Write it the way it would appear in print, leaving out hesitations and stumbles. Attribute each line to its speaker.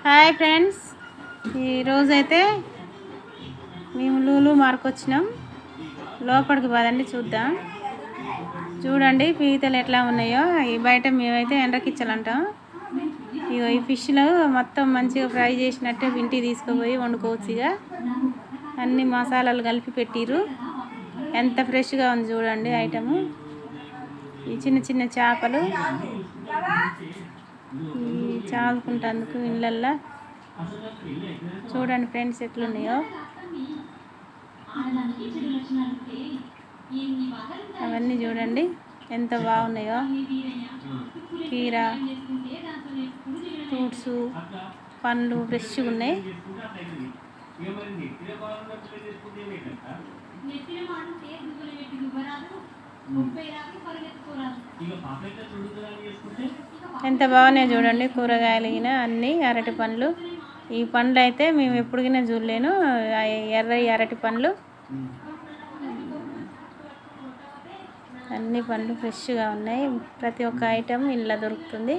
Speaker 1: Hi friends, ఈరోజైతే మేము Lulu mark వచ్చినాం. లోపలికి పదండి చూద్దాం. చూడండి పీతలు ఎట్లా ఉన్నాయో. ఈ బయట మేమైతే ఎండ్రకిచ్చలంటాం. ఇగో ఈ ఫిష్లు మొత్తం మంచిగా ఫ్రై చేసినట్టే ఇంటికి తీసుకుపోయి వండుకోవచ్చు. ఇక అన్ని మసాలాలు కలిపి పెట్టిరు. ఎంత ఫ్రెష్గా ఉంది చూడండి ఐటము. ఈ చిన్న చిన్న చేపలు చాదుకుంటందుకు ఇళ్ళల్లో. చూడండి ఫ్రెండ్స్ ఎట్లున్నాయో. అవన్నీ చూడండి ఎంత బాగున్నాయో. కీర, ఫ్రూట్స్, పండ్లు ఫ్రెష్గా ఉన్నాయి. ఎంత బాగున్నాయో చూడండి. కూరగాయలు అన్నీ అరటి పండ్లు. ఈ పండ్లు అయితే మేము ఎప్పుడుగినా చూడలేను. ఎర్ర అరటి పండ్లు, అన్ని పండ్లు ఫ్రెష్గా ఉన్నాయి. ప్రతి ఒక్క ఐటెం ఇంట్లో దొరుకుతుంది.